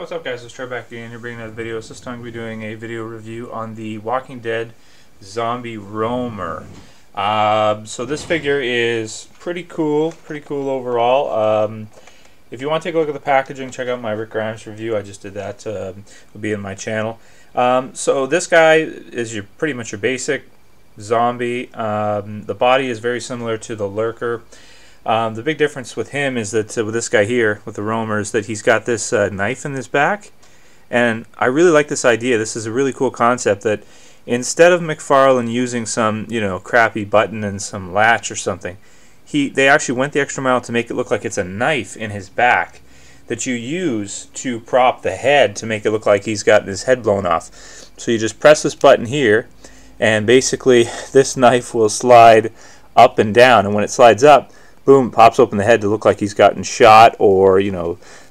What's up, guys? Let's try back again. You're bringing another video. So this time we'll be doing a video review on the Walking Dead Zombie Roamer. So this figure is pretty cool overall. If you want to take a look at the packaging, check out my Rick Grimes review. I just did that. It'll be in my channel. So this guy is pretty much your basic zombie. The body is very similar to the Lurker. The big difference with him is that with this guy here, with the Roamer, is that he's got this knife in his back. And I really like this idea. This is a really cool concept that instead of McFarlane using some, crappy button and some latch or something, they actually went the extra mile to make it look like it's a knife in his back that you use to prop the head to make it look like he's gotten his head blown off. So you just press this button here, and basically this knife will slide up and down, and when it slides up, boom, pops open the head to look like he's gotten shot or,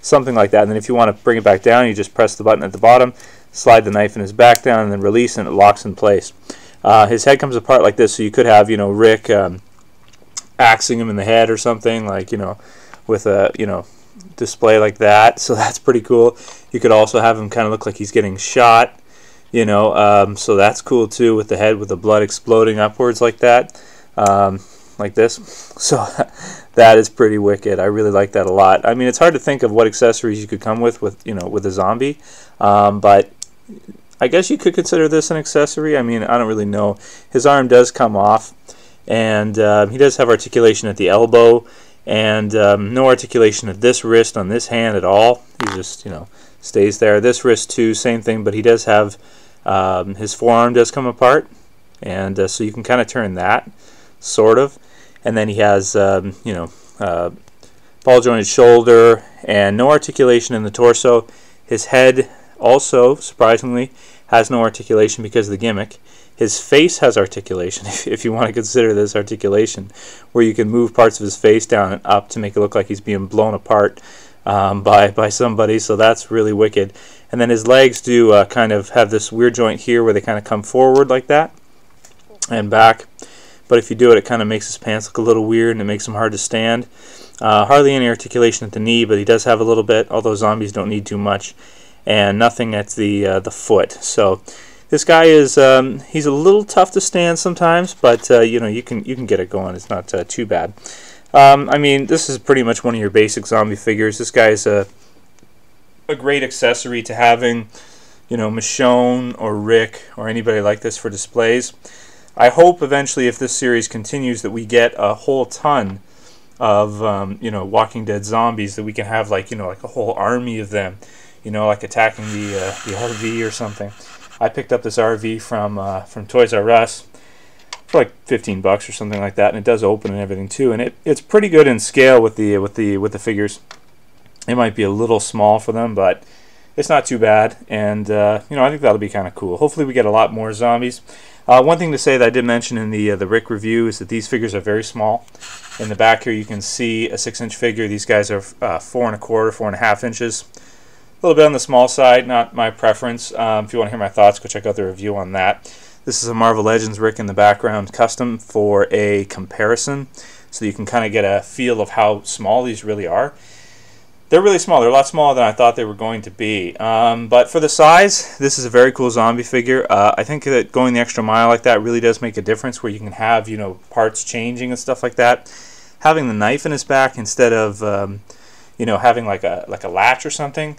something like that. And then if you want to bring it back down, you just press the button at the bottom, slide the knife in his back down, and then release, and it locks in place. His head comes apart like this, so you could have, Rick axing him in the head or something, like, with a, display like that. So that's pretty cool. You could also have him kind of look like he's getting shot, so that's cool too, with the head with the blood exploding upwards like that. Like this. So that is pretty wicked. I really like that a lot. I mean, it's hard to think of what accessories you could come with a zombie, but I guess you could consider this an accessory. I mean, I don't really know. His arm does come off, and he does have articulation at the elbow, and no articulation at this wrist on this hand at all. He just stays there. This wrist too, same thing, but he does have his forearm does come apart, and so you can kind of turn that, sort of. And then he has, ball jointed shoulder and no articulation in the torso. His head also, surprisingly, has no articulation because of the gimmick. His face has articulation, if you want to consider this articulation, where you can move parts of his face down and up to make it look like he's being blown apart by somebody. So that's really wicked. And then his legs do kind of have this weird joint here where they kind of come forward like that and back. But if you do it, it kind of makes his pants look a little weird, and it makes him hard to stand. Hardly any articulation at the knee, but he does have a little bit, although zombies don't need too much. And nothing at the foot. So this guy is he's a little tough to stand sometimes, but you can get it going. It's not too bad. I mean, this is pretty much one of your basic zombie figures. This guy is a great accessory to having, Michonne or Rick or anybody like this for displays. I hope eventually, if this series continues, that we get a whole ton of Walking Dead zombies, that we can have like a whole army of them, like attacking the RV or something. I picked up this RV from Toys R Us for like $15 or something like that, and it does open and everything too, and it's pretty good in scale with the figures. It might be a little small for them, but it's not too bad, and I think that'll be kind of cool. Hopefully we get a lot more zombies. One thing to say that I did mention in the Rick review is that these figures are very small. In the back here you can see a 6-inch figure. These guys are 4 1/4, 4.5 inches. A little bit on the small side, not my preference. If you want to hear my thoughts, go check out the review on that. This is a Marvel Legends Rick in the background, custom for a comparison, so you can kind of get a feel of how small these really are. They're really small. They're a lot smaller than I thought they were going to be. But for the size, this is a very cool zombie figure. I think that going the extra mile like that really does make a difference, where you can have, parts changing and stuff like that. Having the knife in his back instead of, having like a latch or something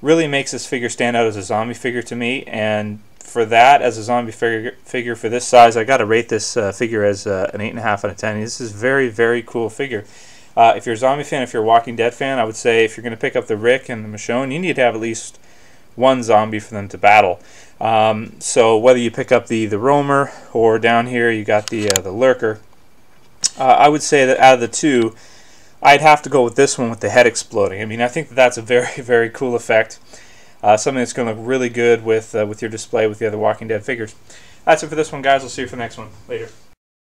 really makes this figure stand out as a zombie figure to me. And for that, as a zombie figure for this size, I got to rate this figure as an 8.5 out of 10. This is a very, very cool figure. If you're a zombie fan, if you're a Walking Dead fan, I would say if you're going to pick up the Rick and the Michonne, you need to have at least one zombie for them to battle. So whether you pick up the Roamer, or down here you got the Lurker, I would say that out of the two, I'd have to go with this one with the head exploding. I mean, I think that's a very, very cool effect. Something that's going to look really good with your display with the other Walking Dead figures. That's it for this one, guys. I'll see you for the next one. Later.